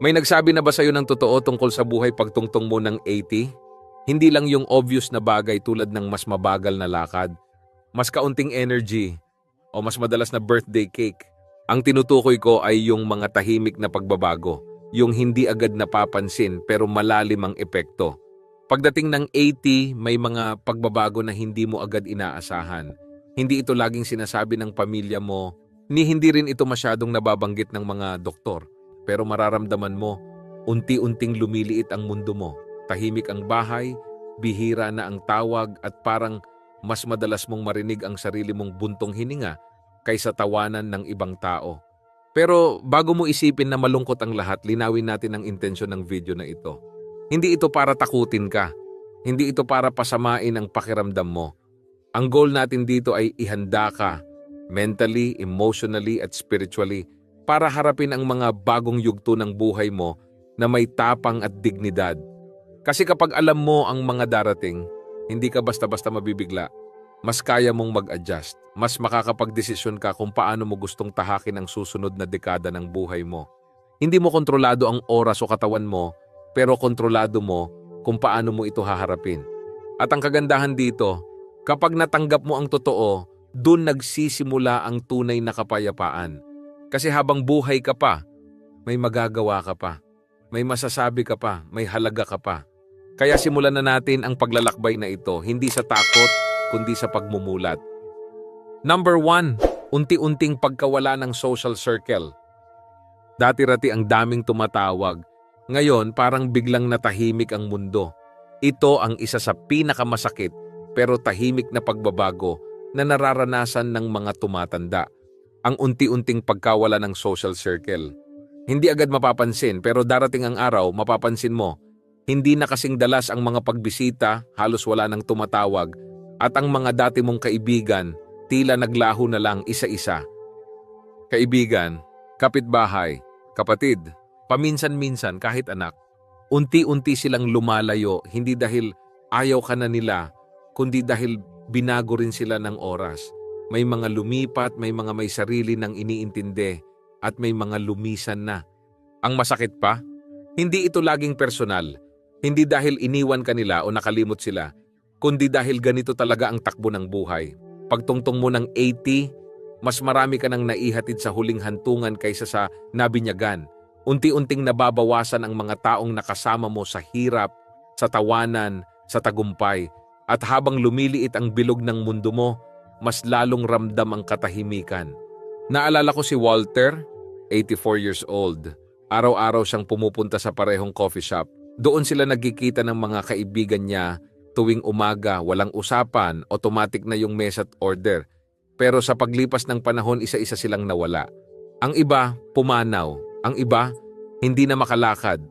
May nagsabi na ba sa'yo ng totoo tungkol sa buhay pagtungtong mo ng 80? Hindi lang yung obvious na bagay tulad ng mas mabagal na lakad, mas kaunting energy, o mas madalas na birthday cake. Ang tinutukoy ko ay yung mga tahimik na pagbabago, yung hindi agad napapansin pero malalim ang epekto. Pagdating ng 80, may mga pagbabago na hindi mo agad inaasahan. Hindi ito laging sinasabi ng pamilya mo, ni hindi rin ito masyadong nababanggit ng mga doktor. Pero mararamdaman mo, unti-unting lumiliit ang mundo mo. Tahimik ang bahay, bihira na ang tawag at parang mas madalas mong marinig ang sarili mong buntong hininga kaysa tawanan ng ibang tao. Pero bago mo isipin na malungkot ang lahat, linawin natin ang intensyon ng video na ito. Hindi ito para takutin ka. Hindi ito para pasamain ang pakiramdam mo. Ang goal natin dito ay ihanda ka, mentally, emotionally at spiritually, para harapin ang mga bagong yugto ng buhay mo na may tapang at dignidad. Kasi kapag alam mo ang mga darating, hindi ka basta-basta mabibigla. Mas kaya mong mag-adjust. Mas makakapagdesisyon ka kung paano mo gustong tahakin ang susunod na dekada ng buhay mo. Hindi mo kontrolado ang oras o katawan mo, pero kontrolado mo kung paano mo ito haharapin. At ang kagandahan dito, kapag natanggap mo ang totoo, dun nagsisimula ang tunay na kapayapaan. Kasi habang buhay ka pa, may magagawa ka pa, may masasabi ka pa, may halaga ka pa. Kaya simulan na natin ang paglalakbay na ito, hindi sa takot, kundi sa pagmumulat. Number 1, unti-unting pagkawala ng social circle. Dati-rati ang daming tumatawag. Ngayon, parang biglang natahimik ang mundo. Ito ang isa sa pinakamasakit pero tahimik na pagbabago na nararanasan ng mga tumatanda. Ang unti-unting pagkawala ng social circle. Hindi agad mapapansin pero darating ang araw, mapapansin mo. Hindi na kasing dalas ang mga pagbisita, halos wala nang tumatawag, at ang mga dati mong kaibigan, tila naglaho na lang isa-isa. Kaibigan, kapitbahay, kapatid, paminsan-minsan kahit anak, unti-unti silang lumalayo hindi dahil ayaw ka na nila, kundi dahil binago rin sila ng oras. May mga lumipat, may mga may sarili ng iniintindi, at may mga lumisan na. Ang masakit pa, hindi ito laging personal. Hindi dahil iniwan ka nila o nakalimot sila, kundi dahil ganito talaga ang takbo ng buhay. Pagtungtong mo ng 80, mas marami ka nang naihatid sa huling hantungan kaysa sa nabinyagan. Unti-unting nababawasan ang mga taong nakasama mo sa hirap, sa tawanan, sa tagumpay. At habang lumiliit ang bilog ng mundo mo, mas lalong ramdam ang katahimikan. Naalala ko si Walter, 84 years old. Araw-araw siyang pumupunta sa parehong coffee shop. Doon sila nagkikita ng mga kaibigan niya tuwing umaga, walang usapan, automatic na yung mesa at order. Pero sa paglipas ng panahon, isa-isa silang nawala. Ang iba, pumanaw. Ang iba, hindi na makalakad.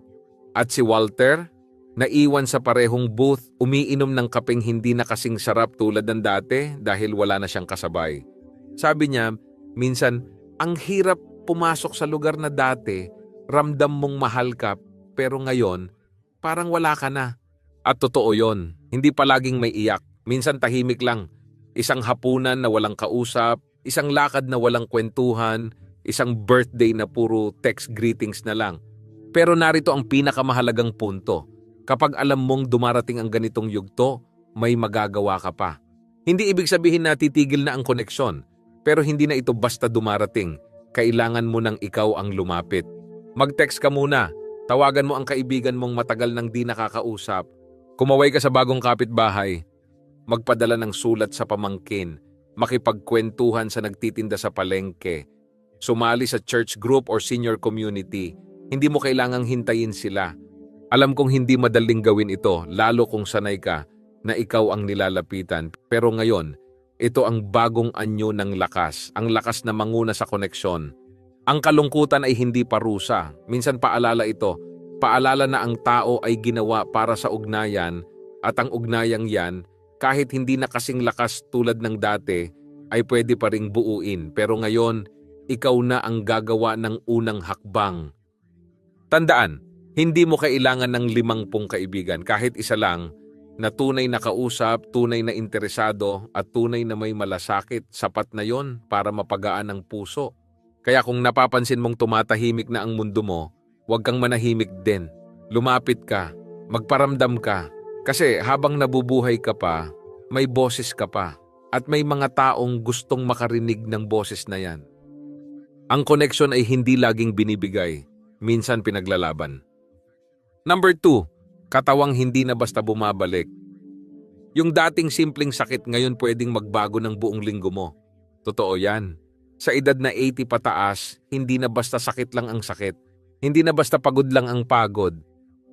At si Walter, naiwan sa parehong booth, umiinom ng kapeng hindi na kasing sarap tulad ng dati dahil wala na siyang kasabay. Sabi niya, minsan, ang hirap pumasok sa lugar na dati, ramdam mong mahal ka, pero ngayon, parang wala ka na. At totoo yon, hindi palaging may iyak, minsan tahimik lang. Isang hapunan na walang kausap, isang lakad na walang kwentuhan, isang birthday na puro text greetings na lang. Pero narito ang pinakamahalagang punto. Kapag alam mong dumarating ang ganitong yugto, may magagawa ka pa. Hindi ibig sabihin na titigil na ang koneksyon, pero hindi na ito basta dumarating. Kailangan mo nang ikaw ang lumapit. Mag-text ka muna, tawagan mo ang kaibigan mong matagal nang di nakakausap. Kumaway ka sa bagong kapitbahay, magpadala ng sulat sa pamangkin, makipagkwentuhan sa nagtitinda sa palengke, sumali sa church group or senior community. Hindi mo kailangang hintayin sila. Alam kong hindi madaling gawin ito, lalo kung sanay ka na ikaw ang nilalapitan. Pero ngayon, ito ang bagong anyo ng lakas, ang lakas na manguna sa koneksyon. Ang kalungkutan ay hindi parusa. Minsan paalala ito, paalala na ang tao ay ginawa para sa ugnayan at ang ugnayang yan, kahit hindi na kasing lakas tulad ng dati, ay pwede pa ring buuin. Pero ngayon, ikaw na ang gagawa ng unang hakbang. Tandaan, hindi mo kailangan ng 50 kaibigan, kahit isa lang, na tunay na kausap, tunay na interesado, at tunay na may malasakit, sapat na yon para mapagaan ang puso. Kaya kung napapansin mong tumatahimik na ang mundo mo, Huwag kang manahimik din. Lumapit ka, magparamdam ka. Kasi habang nabubuhay ka pa, may boses ka pa. At may mga taong gustong makarinig ng boses na yan. Ang connection ay hindi laging binibigay, minsan pinaglalaban. Number 2, katawang hindi na basta bumabalik. Yung dating simpleng sakit ngayon pwedeng magbago ng buong linggo mo. Totoo yan. Sa edad na 80 pataas, hindi na basta sakit lang ang sakit. Hindi na basta pagod lang ang pagod.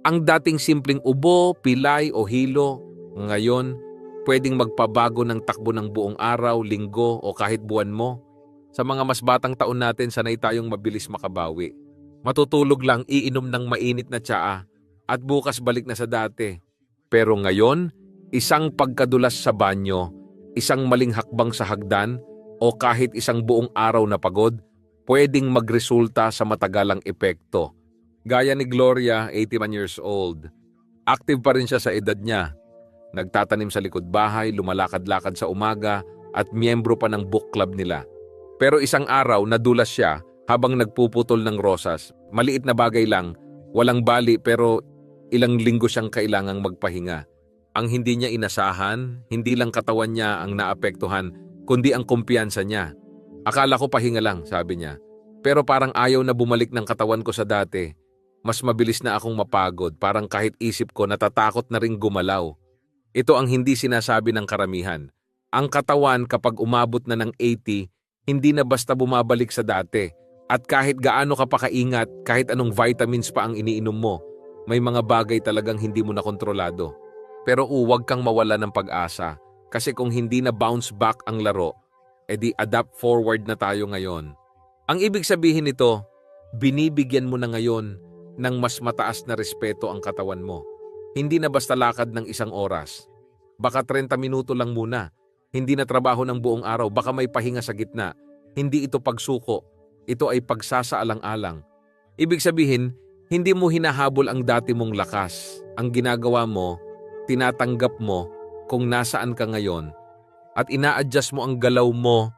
Ang dating simpleng ubo, pilay o hilo, ngayon, pwedeng magpabago ng takbo ng buong araw, linggo o kahit buwan mo. Sa mga mas batang taon natin, sanay tayong mabilis makabawi. Matutulog lang, iinom ng mainit na tsaa at bukas balik na sa dati. Pero ngayon, isang pagkadulas sa banyo, isang maling hakbang sa hagdan o kahit isang buong araw na pagod, pwedeng magresulta sa matagalang epekto. Gaya ni Gloria, 81 years old. Active pa rin siya sa edad niya. Nagtatanim sa likod bahay, lumalakad-lakad sa umaga at miyembro pa ng book club nila. Pero isang araw nadulas siya habang nagpuputol ng rosas. Maliit na bagay lang, walang bali pero ilang linggo siyang kailangang magpahinga. Ang hindi niya inasahan, hindi lang katawan niya ang naapektuhan, kundi ang kumpiyansa niya. Akala ko pahinga lang, sabi niya. Pero parang ayaw na bumalik ng katawan ko sa dati. Mas mabilis na akong mapagod, parang kahit isip ko natatakot na ring gumalaw. Ito ang hindi sinasabi ng karamihan. Ang katawan kapag umabot na ng 80, hindi na basta bumabalik sa dati. At kahit gaano ka pa kaingat, kahit anong vitamins pa ang iniinom mo, may mga bagay talagang hindi mo na kontrolado. Pero huwag kang mawala ng pag-asa. Kasi kung hindi na bounce back ang laro, edi adapt forward na tayo ngayon. Ang ibig sabihin nito, binibigyan mo na ngayon ng mas mataas na respeto ang katawan mo. Hindi na basta lakad ng isang oras. Baka 30 minuto lang muna. Hindi na trabaho ng buong araw. Baka may pahinga sa gitna. Hindi ito pagsuko. Ito ay pagsasaalang-alang. Ibig sabihin, hindi mo hinahabol ang dati mong lakas. Ang ginagawa mo, tinatanggap mo kung nasaan ka ngayon at ina-adjust mo ang galaw mo,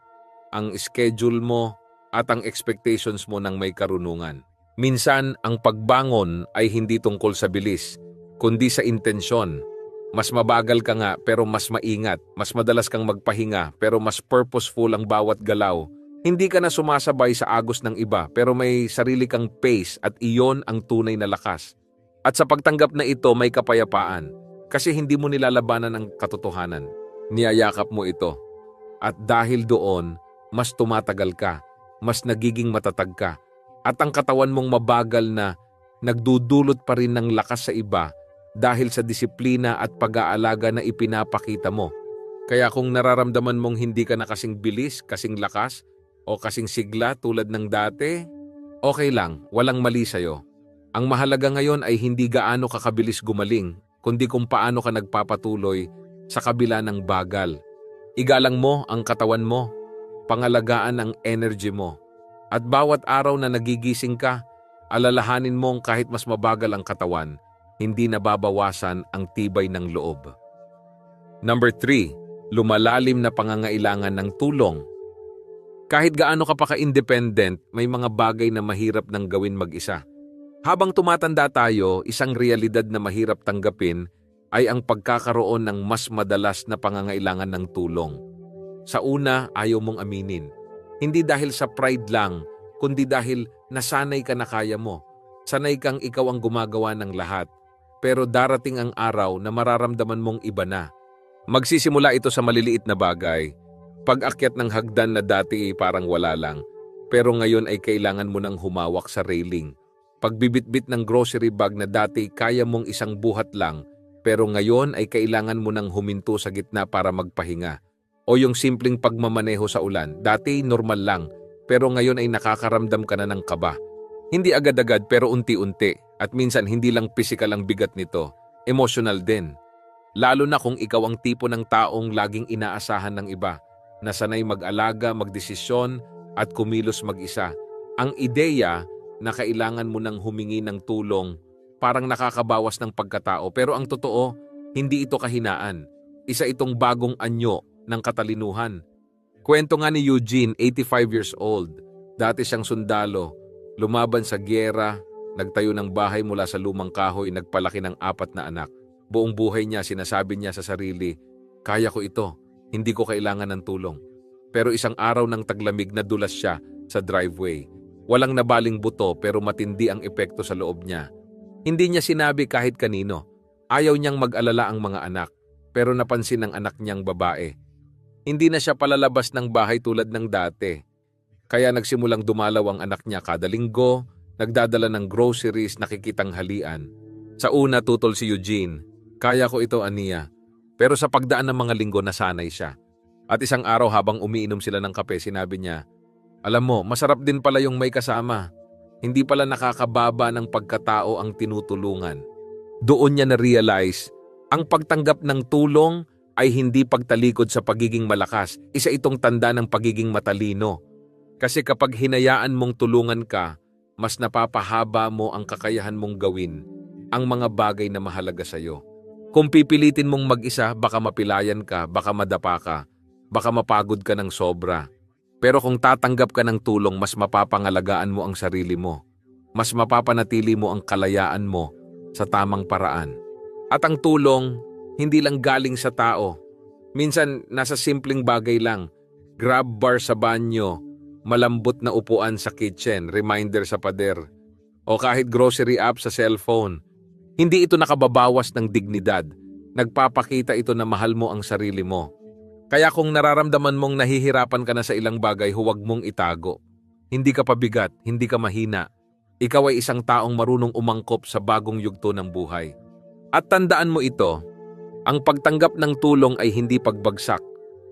ang schedule mo at ang expectations mo ng may karunungan. Minsan, ang pagbangon ay hindi tungkol sa bilis, kundi sa intensyon. Mas mabagal ka nga pero mas maingat, mas madalas kang magpahinga pero mas purposeful ang bawat galaw. Hindi ka na sumasabay sa agos ng iba pero may sarili kang pace at iyon ang tunay na lakas. At sa pagtanggap na ito may kapayapaan kasi hindi mo nilalabanan ang katotohanan. Niyayakap mo ito. At dahil doon, mas tumatagal ka, mas nagiging matatag ka. At ang katawan mong mabagal na nagdudulot pa rin ng lakas sa iba dahil sa disiplina at pag-aalaga na ipinapakita mo. Kaya kung nararamdaman mong hindi ka na kasing bilis, kasing lakas, o kasing sigla tulad ng dati, okay lang, walang mali sa'yo. Ang mahalaga ngayon ay hindi gaano kakabilis gumaling, kundi kung paano ka nagpapatuloy sa kabila ng bagal. Igalang mo ang katawan mo, pangalagaan ang energy mo. At bawat araw na nagigising ka, alalahanin mong kahit mas mabagal ang katawan, hindi nababawasan ang tibay ng loob. Number 3, lumalalim na pangangailangan ng tulong. Kahit gaano ka pa ka-independent, may mga bagay na mahirap nang gawin mag-isa. Habang tumatanda tayo, isang realidad na mahirap tanggapin ay ang pagkakaroon ng mas madalas na pangangailangan ng tulong. Sa una, ayaw mong aminin. Hindi dahil sa pride lang, kundi dahil nasanay ka na kaya mo. Sanay kang ikaw ang gumagawa ng lahat. Pero darating ang araw na mararamdaman mong iba na. Magsisimula ito sa maliliit na bagay. Pag-akyat ng hagdan na dati parang wala lang. Pero ngayon ay kailangan mo nang humawak sa railing. Pagbibitbit ng grocery bag na dati kaya mong isang buhat lang. Pero ngayon ay kailangan mo nang huminto sa gitna para magpahinga. O yung simpleng pagmamaneho sa ulan, dati normal lang, pero ngayon ay nakakaramdam ka na ng kaba. Hindi agad-agad pero unti-unti, at minsan hindi lang pisikal ang bigat nito, emotional din. Lalo na kung ikaw ang tipo ng taong laging inaasahan ng iba, na sanay mag-alaga, magdesisyon, at kumilos mag-isa. Ang ideya na kailangan mo nang humingi ng tulong, parang nakakabawas ng pagkatao, pero ang totoo, hindi ito kahinaan. Isa itong bagong anyo ng katalinuhan. Kwento nga ni Eugene, 85 years old. Dati siyang sundalo, lumaban sa gyera, Nagtayo ng bahay mula sa lumang kahoy, nagpalaki ng 4 na anak. Buong buhay niya sinasabi niya sa sarili, kaya ko ito, hindi ko kailangan ng tulong. Pero isang araw ng taglamig nadulas siya sa driveway. Walang nabaling buto pero matindi ang epekto sa loob niya. Hindi niya sinabi kahit kanino. Ayaw niyang mag-alala ang mga anak, pero napansin ng anak niyang babae. Hindi na siya palalabas ng bahay tulad ng dati. Kaya nagsimulang dumalaw ang anak niya kada linggo, nagdadala ng groceries, nakikitanghalian. Sa una tutol si Eugene, kaya ko ito Ania. Pero sa pagdaan ng mga linggo nasanay siya. At isang araw habang umiinom sila ng kape, sinabi niya, alam mo, masarap din pala yung may kasama. Hindi pala nakakababa ng pagkatao ang tinutulungan. Doon niya na-realize, ang pagtanggap ng tulong ay hindi pagtalikod sa pagiging malakas. Isa itong tanda ng pagiging matalino. Kasi kapag hinayaan mong tulungan ka, mas napapahaba mo ang kakayahan mong gawin ang mga bagay na mahalaga sa iyo. Kung pipilitin mong mag-isa, baka mapilayan ka, baka madapa ka, baka mapagod ka ng sobra. Pero kung tatanggap ka ng tulong, mas mapapangalagaan mo ang sarili mo. Mas mapapanatili mo ang kalayaan mo sa tamang paraan. At ang tulong, hindi lang galing sa tao. Minsan, nasa simpleng bagay lang. Grab bar sa banyo, malambot na upuan sa kitchen, reminder sa pader, o kahit grocery app sa cellphone. Hindi ito nakababawas ng dignidad. Nagpapakita ito na mahal mo ang sarili mo. Kaya kung nararamdaman mong nahihirapan ka na sa ilang bagay, huwag mong itago. Hindi ka pabigat, hindi ka mahina. Ikaw ay isang taong marunong umangkop sa bagong yugto ng buhay. At tandaan mo ito, ang pagtanggap ng tulong ay hindi pagbagsak.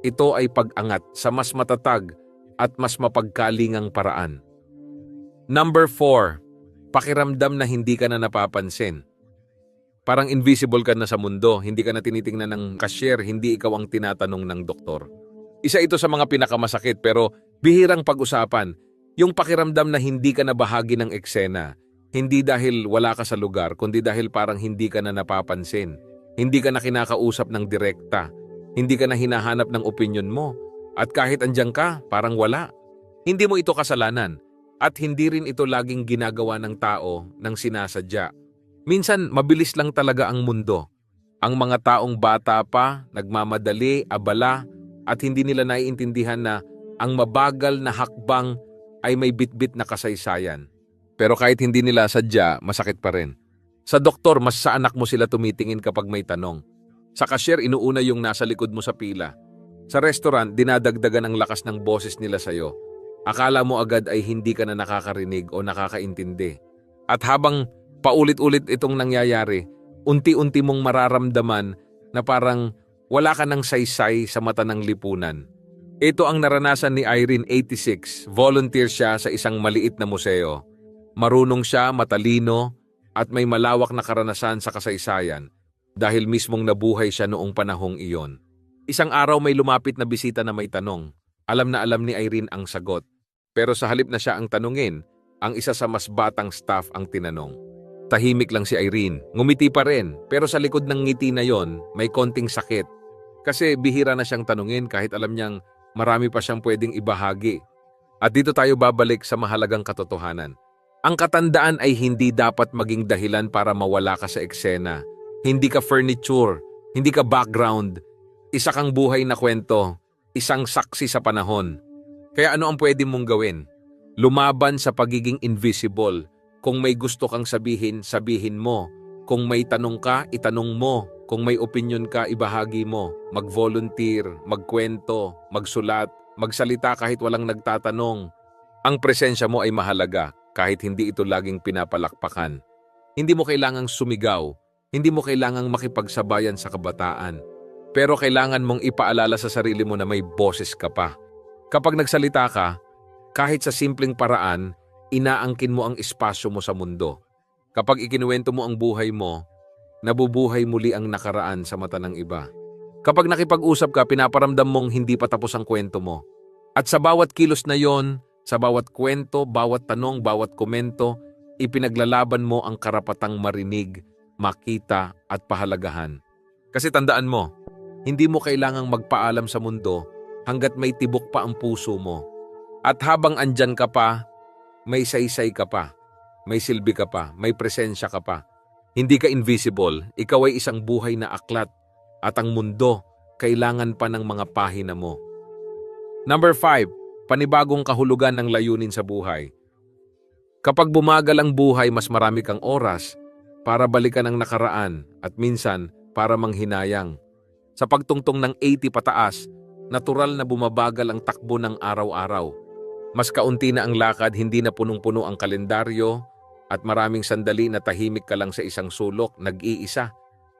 Ito ay pag-angat sa mas matatag at mas mapagkalingang paraan. Number 4, pakiramdam na hindi ka na napapansin. Parang invisible ka na sa mundo, hindi ka na tinitingnan ng cashier, hindi ikaw ang tinatanong ng doktor. Isa ito sa mga pinakamasakit pero bihirang pag-usapan, yung pakiramdam na hindi ka na bahagi ng eksena. Hindi dahil wala ka sa lugar, kundi dahil parang hindi ka na napapansin. Hindi ka na kinakausap ng direkta. Hindi ka na hinahanap ng opinyon mo. At kahit andyan ka, parang wala. Hindi mo ito kasalanan. At hindi rin ito laging ginagawa ng tao ng sinasadya. Minsan, mabilis lang talaga ang mundo. Ang mga taong bata pa, nagmamadali, abala, at hindi nila naiintindihan na ang mabagal na hakbang ay may bitbit na kasaysayan. Pero kahit hindi nila sadya, masakit pa rin. Sa doktor, mas sa anak mo sila tumitingin kapag may tanong. Sa cashier, inuuna yung nasa likod mo sa pila. Sa restaurant, dinadagdagan ang lakas ng boses nila sa'yo. Akala mo agad ay hindi ka na nakakarinig o nakakaintindi. At habang paulit-ulit itong nangyayari, unti-unti mong mararamdaman na parang wala ka ng saysay sa mata ng lipunan. Ito ang naranasan ni Irene, 86. Volunteer siya sa isang maliit na museo. Marunong siya, matalino, at may malawak na karanasan sa kasaysayan dahil mismong nabuhay siya noong panahong iyon. Isang araw may lumapit na bisita na may tanong. Alam na alam ni Irene ang sagot. Pero sa halip na siya ang tanungin, ang isa sa mas batang staff ang tinanong. Tahimik lang si Irene, ngumiti pa rin, pero sa likod ng ngiti na yon, may konting sakit. Kasi bihira na siyang tanungin kahit alam niyang marami pa siyang pwedeng ibahagi. At dito tayo babalik sa mahalagang katotohanan. Ang katandaan ay hindi dapat maging dahilan para mawala ka sa eksena. Hindi ka furniture, hindi ka background. Isa kang buhay na kwento, isang saksi sa panahon. Kaya ano ang pwede mong gawin? Lumaban sa pagiging invisible. Kung may gusto kang sabihin, sabihin mo. Kung may tanong ka, itanong mo. Kung may opinyon ka, ibahagi mo. Mag-volunteer, magkwento, magsulat, magsalita kahit walang nagtatanong. Ang presensya mo ay mahalaga kahit hindi ito laging pinapalakpakan. Hindi mo kailangang sumigaw. Hindi mo kailangang makipagsabayan sa kabataan. Pero kailangan mong ipaalala sa sarili mo na may boses ka pa. Kapag nagsalita ka, kahit sa simpleng paraan, inaangkin mo ang espasyo mo sa mundo. Kapag ikinuwento mo ang buhay mo, nabubuhay muli ang nakaraan sa mata ng iba. Kapag nakipag-usap ka, pinaparamdam mong hindi pa tapos ang kwento mo. At sa bawat kilos na yon, sa bawat kwento, bawat tanong, bawat komento, ipinaglalaban mo ang karapatang marinig, makita at pahalagahan. Kasi tandaan mo, hindi mo kailangang magpaalam sa mundo hanggat may tibok pa ang puso mo. At habang andyan ka pa, may saysay ka pa. may silbi ka pa, may presensya ka pa. Hindi ka invisible, ikaw ay isang buhay na aklat at ang mundo kailangan pa ng mga pahina mo. Number 5, panibagong kahulugan ng layunin sa buhay. Kapag bumagal ang buhay, mas marami kang oras para balikan ang nakaraan at minsan para manghinayang. Sa pagtungtong ng 80 pataas, natural na bumabagal ang takbo ng araw-araw. Mas kaunti na ang lakad, hindi na punong-puno ang kalendaryo at maraming sandali na tahimik ka lang sa isang sulok, nag-iisa.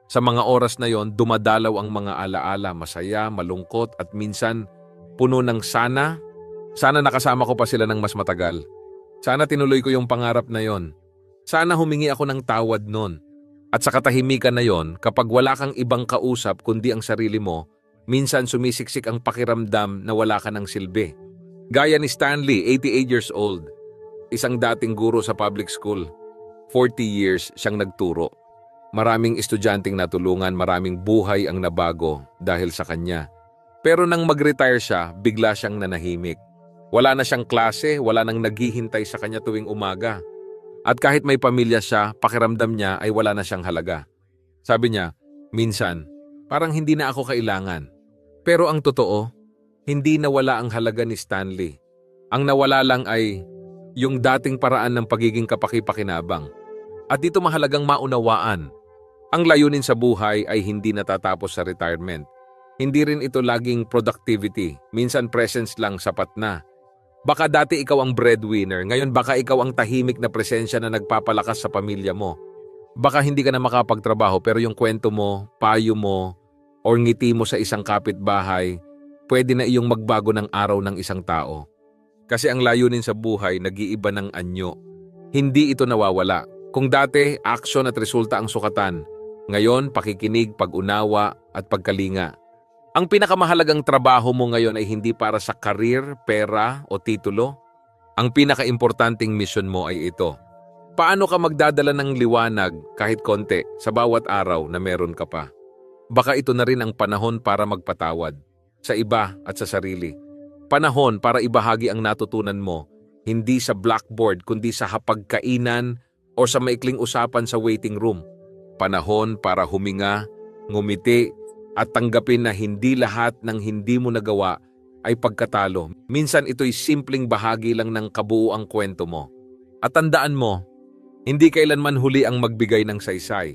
Sa mga oras na yon, dumadalaw ang mga alaala, masaya, malungkot at minsan puno ng sana nakasama ko pa sila ng mas matagal. Sana tinuloy ko yung pangarap na yon. Sana humingi ako ng tawad nun. At sa katahimikan na yon, kapag wala kang ibang kausap kundi ang sarili mo, minsan sumisiksik ang pakiramdam na wala ka ng silbi. Gaya ni Stanley, 88 years old. Isang dating guro sa public school. 40 years siyang nagturo. Maraming estudyanteng natulungan, maraming buhay ang nabago dahil sa kanya. Pero nang mag-retire siya, bigla siyang nanahimik. Wala na siyang klase, wala nang naghihintay sa kanya tuwing umaga. At kahit may pamilya siya, pakiramdam niya ay wala na siyang halaga. Sabi niya, minsan, parang hindi na ako kailangan. Pero ang totoo, hindi nawala ang halaga ni Stanley. Ang nawala lang ay yung dating paraan ng pagiging kapaki-pakinabang. At dito mahalagang maunawaan. Ang layunin sa buhay ay hindi natatapos sa retirement. Hindi rin ito laging productivity. Minsan presence lang sapat na. Baka dati ikaw ang breadwinner, ngayon baka ikaw ang tahimik na presensya na nagpapalakas sa pamilya mo. Baka hindi ka na makapagtrabaho pero yung kwento mo, payo mo, or ngiti mo sa isang kapitbahay, pwede na iyong magbago ng araw ng isang tao. Kasi ang layunin sa buhay, nag-iiba ng anyo. Hindi ito nawawala. Kung dati, aksyon at resulta ang sukatan, ngayon, pakikinig, pag-unawa at pagkalinga. Ang pinakamahalagang trabaho mo ngayon ay hindi para sa karir, pera o titulo. Ang pinakaimportanting misyon mo ay ito. Paano ka magdadala ng liwanag kahit konti sa bawat araw na meron ka pa? Baka ito na rin ang panahon para magpatawad sa iba at sa sarili. Panahon para ibahagi ang natutunan mo, hindi sa blackboard kundi sa hapagkainan o sa maikling usapan sa waiting room. Panahon para huminga, ngumiti, at tanggapin na hindi lahat ng hindi mo nagawa ay pagkatalo. Minsan ito'y simpleng bahagi lang ng kabuuang kwento mo. At tandaan mo, hindi kailanman huli ang magbigay ng saysay.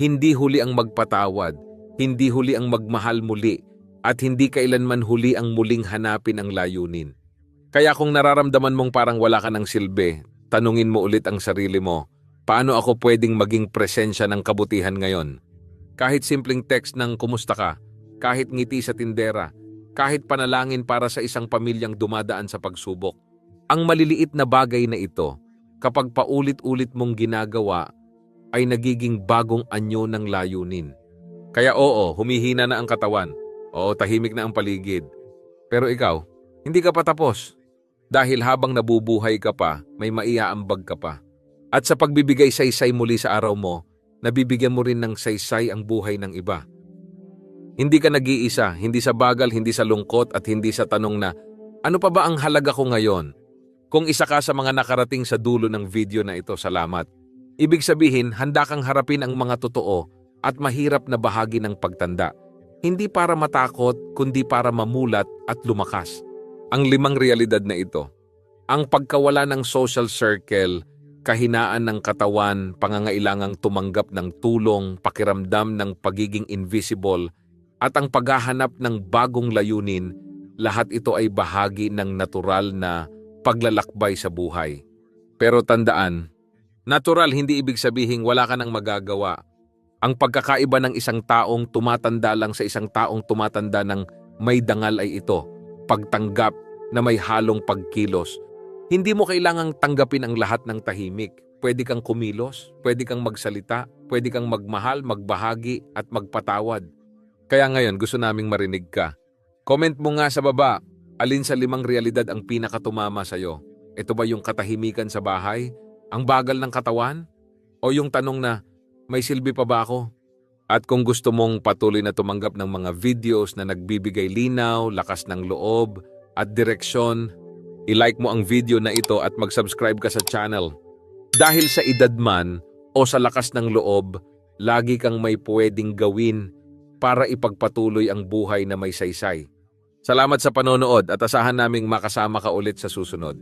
Hindi huli ang magpatawad. Hindi huli ang magmahal muli. At hindi kailanman huli ang muling hanapin ang layunin. Kaya kung nararamdaman mong parang wala ka ng silbi, tanungin mo ulit ang sarili mo, paano ako pwedeng maging presensya ng kabutihan ngayon? Kahit simpleng text ng kumusta ka, kahit ngiti sa tindera, kahit panalangin para sa isang pamilyang dumadaan sa pagsubok. Ang maliliit na bagay na ito, kapag paulit-ulit mong ginagawa, ay nagiging bagong anyo ng layunin. Kaya oo, humihina na ang katawan. Oo, tahimik na ang paligid. Pero ikaw, hindi ka pa tapos. Dahil habang nabubuhay ka pa, may maiaambag ka pa. At sa pagbibigay saysay muli sa araw mo, nabibigyan mo rin ng saysay ang buhay ng iba. Hindi ka nag-iisa, hindi sa bagal, hindi sa lungkot at hindi sa tanong na, ano pa ba ang halaga ko ngayon? Kung isa ka sa mga nakarating sa dulo ng video na ito, salamat. Ibig sabihin, handa kang harapin ang mga totoo at mahirap na bahagi ng pagtanda. Hindi para matakot, kundi para mamulat at lumakas. Ang 5 realidad na ito, ang pagkawala ng social circle, kahinaan ng katawan, pangangailangang tumanggap ng tulong, pakiramdam ng pagiging invisible, at ang paghahanap ng bagong layunin, lahat ito ay bahagi ng natural na paglalakbay sa buhay. Pero tandaan, natural hindi ibig sabihing wala ka nang magagawa. Ang pagkakaiba ng isang taong tumatanda lang sa isang taong tumatanda ng may dangal ay ito, pagtanggap na may halong pagkilos. Hindi mo kailangang tanggapin ang lahat ng tahimik. Pwede kang kumilos, pwede kang magsalita, pwede kang magmahal, magbahagi at magpatawad. Kaya ngayon gusto naming marinig ka. Comment mo nga sa baba, alin sa 5 realidad ang pinakatumama sa'yo? Ito ba yung katahimikan sa bahay? Ang bagal ng katawan? O yung tanong na, may silbi pa ba ako? At kung gusto mong patuloy na tumanggap ng mga videos na nagbibigay linaw, lakas ng loob at direksyon, i-like mo ang video na ito at mag-subscribe ka sa channel. Dahil sa edad man o sa lakas ng loob, lagi kang may pwedeng gawin para ipagpatuloy ang buhay na may saysay. Salamat sa panonood at asahan naming makasama ka ulit sa susunod.